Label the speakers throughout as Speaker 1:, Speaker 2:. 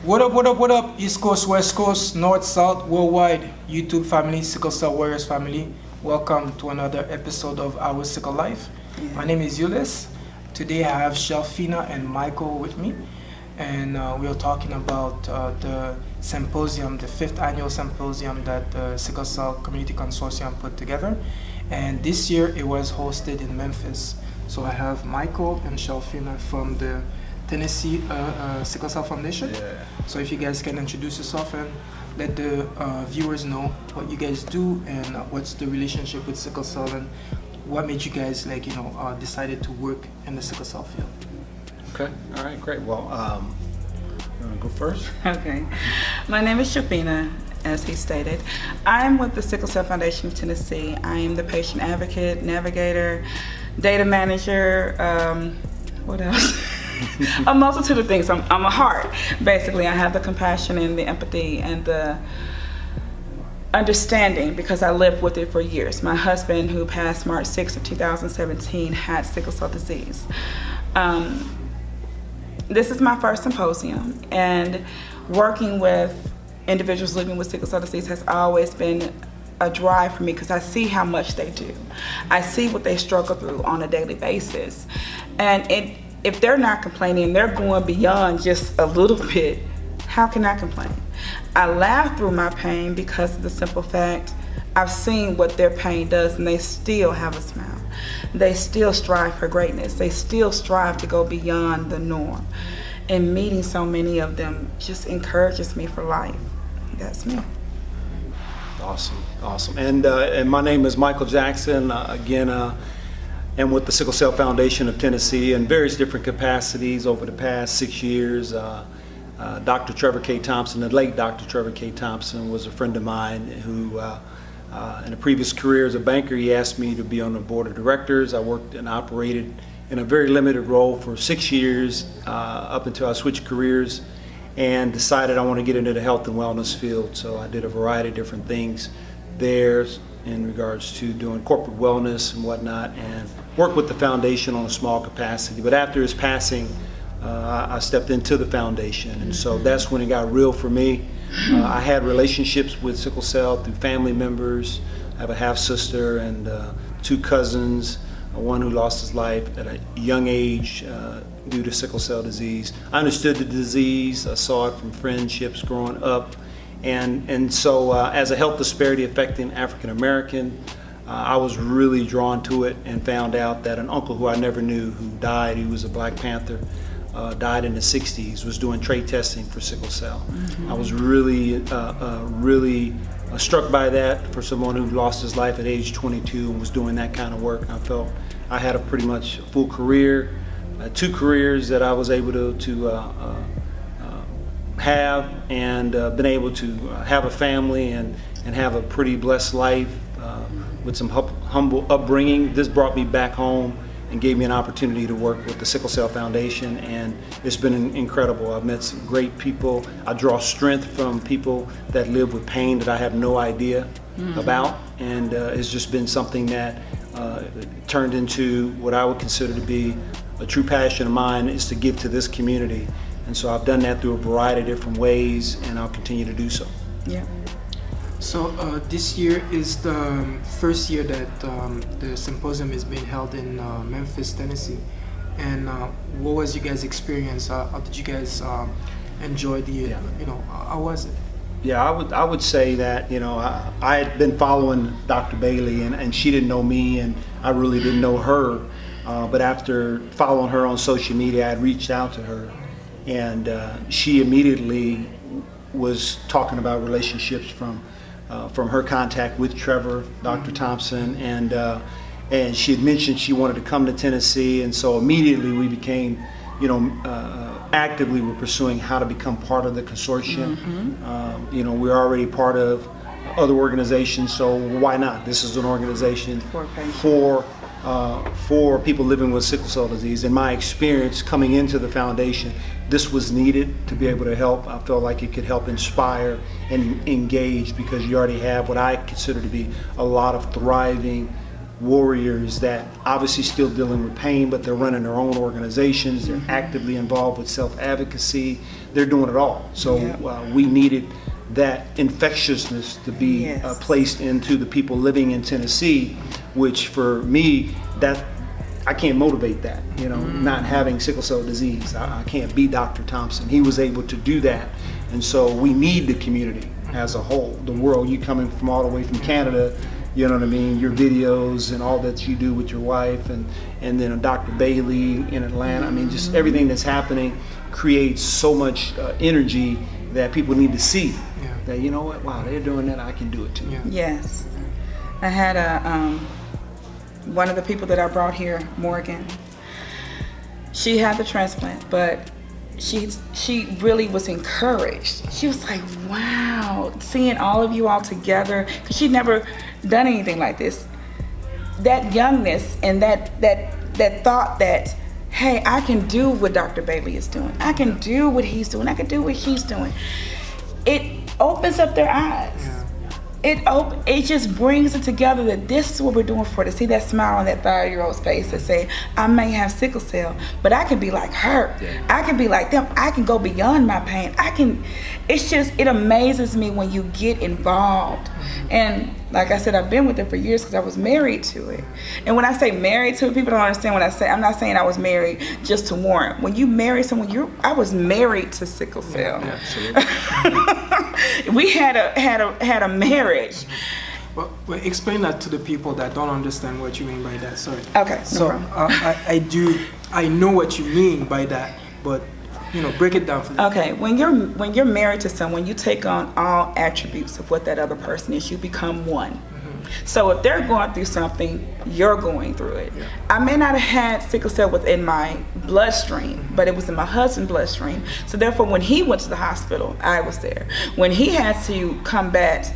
Speaker 1: What up, what up, what up? East Coast, West Coast, North, South, worldwide, YouTube family, Sickle Cell Warriors family. Welcome to another episode of Our Sickle Life.
Speaker 2: Yeah.
Speaker 1: My name is Ulysses. Today I have Shelfina and Michael with me. And we are talking about the symposium, the 5th annual symposium that the Sickle Cell Community Consortium put together. And this year it was hosted in Memphis. So I have Michael and Shelfina from the Tennessee Sickle Cell Foundation.
Speaker 3: Yeah.
Speaker 1: So if you guys can introduce yourself and let the viewers know what you guys do and what's the relationship with sickle cell and what made you guys decided to work in the sickle cell field.
Speaker 3: Okay. All right. Great. Well, you want to go first?
Speaker 2: Okay. My name is Shelfina, as he stated. I'm with the Sickle Cell Foundation of Tennessee. I am the patient advocate, navigator, data manager, what else? A multitude of things. I'm a heart, basically. I have the compassion and the empathy and the understanding because I lived with it for years. My husband, who passed March 6th of 2017, had sickle cell disease. This is my first symposium, and working with individuals living with sickle cell disease has always been a drive for me because I see how much they do. I see what they struggle through on a daily basis. And if they're not complaining, they're going beyond just a little bit, how can I complain? I laugh through my pain because of the simple fact I've seen what their pain does, and they still have a smile. They still strive for greatness. They still strive to go beyond the norm. And meeting so many of them just encourages me for life. That's me.
Speaker 3: Awesome. And my name is Michael Jackson. And with the Sickle Cell Foundation of Tennessee in various different capacities over the past 6 years. Dr. Trevor K. Thompson, the late Dr. Trevor K. Thompson, was a friend of mine who, in a previous career as a banker, he asked me to be on the board of directors. I worked and operated in a very limited role for 6 years up until I switched careers and decided I want to get into the health and wellness field. So I did a variety of different things there in regards to doing corporate wellness and whatnot, and worked with the foundation on a small capacity. But after his passing, I stepped into the foundation, and so that's when it got real for me. I had relationships with sickle cell through family members. I have a half-sister and 2 cousins, one who lost his life at a young age due to sickle cell disease. I understood the disease. I saw it from friendships growing up. And so as a health disparity affecting African American, I was really drawn to it and found out that an uncle who I never knew, who died, he was a Black Panther, died in the 60s, was doing trait testing for sickle cell. Mm-hmm. I was really struck by that for someone who lost his life at age 22 and was doing that kind of work. I felt I had a pretty much full career, 2 careers that I was able to have, and been able to have a family and have a pretty blessed life with some humble upbringing. This brought me back home and gave me an opportunity to work with the Sickle Cell Foundation, and it's been incredible. I've met some great people. I draw strength from people that live with pain that I have no idea about, and it's just been something that turned into what I would consider to be a true passion of mine, is to give to this community. And so I've done that through a variety of different ways, and I'll continue to do so.
Speaker 2: Yeah.
Speaker 1: So this year is the first year that the symposium is being held in Memphis, Tennessee. And what was your guys' experience? How did you guys enjoy the, how was it?
Speaker 3: Yeah, I would say that, I had been following Dr. Bailey, and she didn't know me, and I really didn't know her. But after following her on social media, I had reached out to her, and she immediately was talking about relationships from her contact with Trevor, Dr. Thompson, and she had mentioned she wanted to come to Tennessee, and so immediately we became, actively we're pursuing how to become part of the consortium. Mm-hmm. We're already part of other organizations, so why not? This is an organization for people living with sickle cell disease. In my experience coming into the foundation, this was needed to be able to help. I felt like it could help inspire and engage, because you already have what I consider to be a lot of thriving warriors that obviously still dealing with pain, but they're running their own organizations. They're actively involved with self-advocacy. They're doing it all. So we needed that infectiousness to be placed into the people living in Tennessee, which for me, that I can't motivate that, you know, not having sickle cell disease. I can't be Dr. Thompson. He was able to do that. And so we need the community as a whole, the world. You coming from all the way from Canada, you know what I mean, your videos and all that you do with your wife, and then Dr. Bailey in Atlanta. I mean, just everything that's happening creates so much energy that people need to see. That, you know what, wow, they're doing that, I can do it too.
Speaker 2: Yes. I had one of the people that I brought here, Morgan, she had the transplant, but she really was encouraged. She was like, wow, seeing all of you all together, because she'd never done anything like this. That youngness and that thought that, hey, I can do what Dr. Bailey is doing. I can do what he's doing. I can do what she's doing. It opens up their eyes. It just brings it together that this is what we're doing for. To see that smile on that 5-year-old's face that say, I may have sickle cell, but I can be like her. I can be like them. I can go beyond my pain. It amazes me when you get involved. And like I said, I've been with it for years because I was married to it. And when I say married to it, people don't understand what I say. I'm not saying I was married just to Warren. When you marry someone, I was married to sickle cell. We had a marriage.
Speaker 1: Well, explain that to the people that don't understand what you mean by that. Sorry.
Speaker 2: Okay.
Speaker 1: So I know what you mean by that, but break it down for me.
Speaker 2: Okay, when you're married to someone, you take on all attributes of what that other person is. You become one. So if they're going through something, you're going through it. I may not have had sickle cell within my bloodstream, but it was in my husband's bloodstream. So therefore, when he went to the hospital, I was there. When he had to combat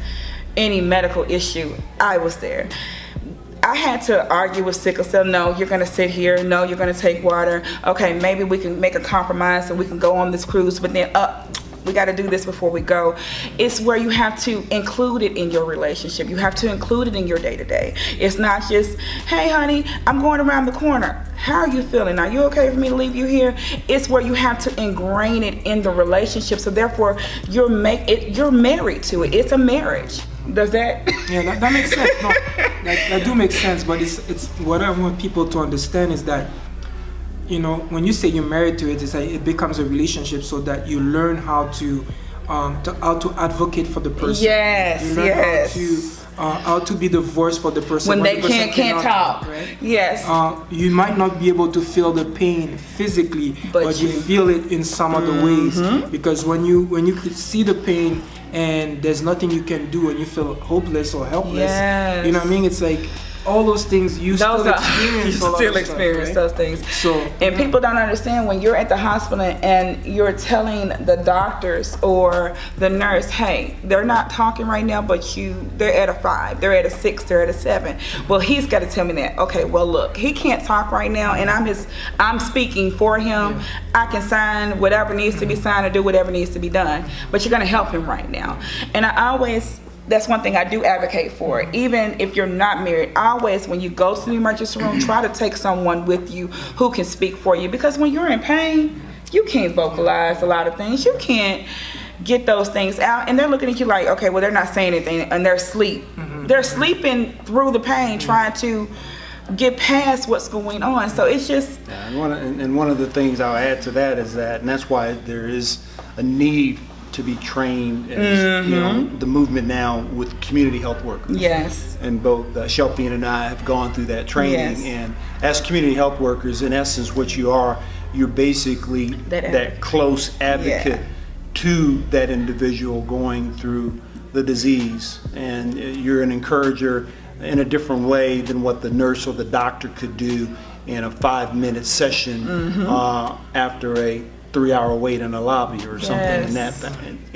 Speaker 2: any medical issue, I was there. I had to argue with sickle cell. No, you're going to sit here. No, you're going to take water. Okay, maybe we can make a compromise and we can go on this cruise, but then we got to do this before we go. It's where you have to include it in your relationship. You have to include it in your day-to-day. It's not just, hey, honey, I'm going around the corner. How are you feeling? Are you okay for me to leave you here? It's where you have to ingrain it in the relationship. So therefore, you're married to it. It's a marriage. Does that?
Speaker 1: Yeah, that makes sense. No, that do make sense. But it's what I want people to understand is that, when you say you're married to it, it's like it becomes a relationship, so that you learn how to advocate for the person.
Speaker 2: Yes,
Speaker 1: you learn how to be the voice for the person
Speaker 2: when they can't talk.
Speaker 1: Right?
Speaker 2: Yes.
Speaker 1: You might not be able to feel the pain physically, but you feel it in some other ways. Because when you could see the pain and there's nothing you can do, and you feel hopeless or helpless, you know what I mean? It's like all those things you still experience.
Speaker 2: Those things.
Speaker 1: So,
Speaker 2: and people don't understand when you're at the hospital and you're telling the doctors or the nurse, hey, they're not talking right now, but they're at a 5, they're at a 6, they're at a 7. Well, he's got to tell me that. Okay, well, look, he can't talk right now, and I'm speaking for him. I can sign whatever needs to be signed or do whatever needs to be done, but you're going to help him right now. And that's one thing I do advocate for. Even if you're not married, always when you go to the emergency room, try to take someone with you who can speak for you. Because when you're in pain, you can't vocalize a lot of things. You can't get those things out. And they're looking at you like, okay, well, they're not saying anything, and they're asleep. They're sleeping through the pain, trying to get past what's going on. So it's just...
Speaker 3: And one of the things I'll add to that is that, and that's why there is a need to be trained as the movement now with community health workers.
Speaker 1: Yes.
Speaker 3: And both Shelfina and I have gone through that training.
Speaker 1: Yes.
Speaker 3: And as community health workers, in essence, what you're basically that close advocate to that individual going through the disease. And you're an encourager in a different way than what the nurse or the doctor could do in a 5-minute session after a 3-hour wait in a lobby or something in that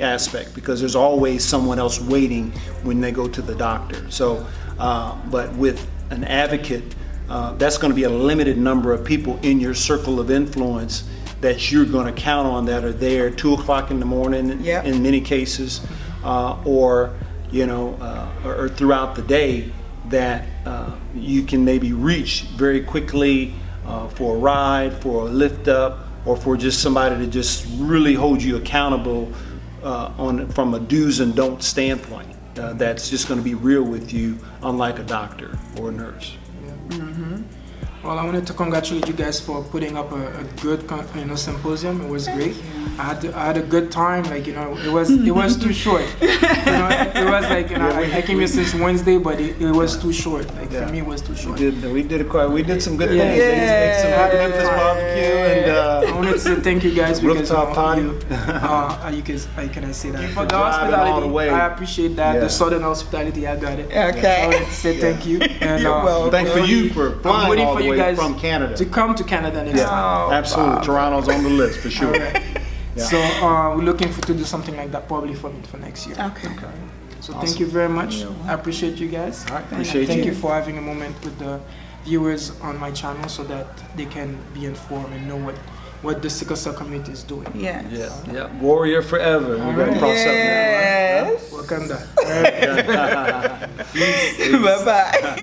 Speaker 3: aspect, because there's always someone else waiting when they go to the doctor. So, but with an advocate, that's going to be a limited number of people in your circle of influence that you're going to count on that are there 2 o'clock in the morning in many cases, or throughout the day, that you can maybe reach very quickly for a ride, for a lift up, or for just somebody to just really hold you accountable from a do's and don'ts standpoint. That's just going to be real with you, unlike a doctor or a nurse.
Speaker 1: Well, I wanted to congratulate you guys for putting up a good, symposium. It was great. I had a good time. Like, it was too short. It was like, I came here since Wednesday, but it was too short. Like, for me, it was too short.
Speaker 3: We did some good things.
Speaker 1: Yeah.
Speaker 3: Ate some happy Memphis barbecue and
Speaker 1: I wanted to say thank you guys because
Speaker 3: rooftop party.
Speaker 1: Can I say that?
Speaker 3: For
Speaker 1: The
Speaker 3: driving all the way.
Speaker 1: hospitality, I appreciate that.
Speaker 3: Yeah.
Speaker 1: The Southern hospitality, I got it.
Speaker 2: Okay.
Speaker 1: I wanted to say thank you. And
Speaker 3: thanks for you for flying
Speaker 1: waiting
Speaker 3: all
Speaker 1: for
Speaker 3: the
Speaker 1: you
Speaker 3: way
Speaker 1: guys
Speaker 3: from Canada.
Speaker 1: to come to Canada next time.
Speaker 3: Absolutely. Toronto's on the list for sure.
Speaker 1: All right. So we're looking to do something like that probably for next year.
Speaker 2: Okay.
Speaker 1: So thank you very much. I appreciate you guys.
Speaker 3: All right,
Speaker 1: And
Speaker 3: appreciate
Speaker 1: thank
Speaker 3: you.
Speaker 1: you for having a moment with the viewers on my channel so that they can be informed and know what the sickle cell community is doing.
Speaker 2: Yes.
Speaker 3: Yeah. Warrior forever. We got to
Speaker 1: right.
Speaker 3: cross up now.
Speaker 2: Yes.
Speaker 1: Wakanda. All right.
Speaker 2: Bye-bye.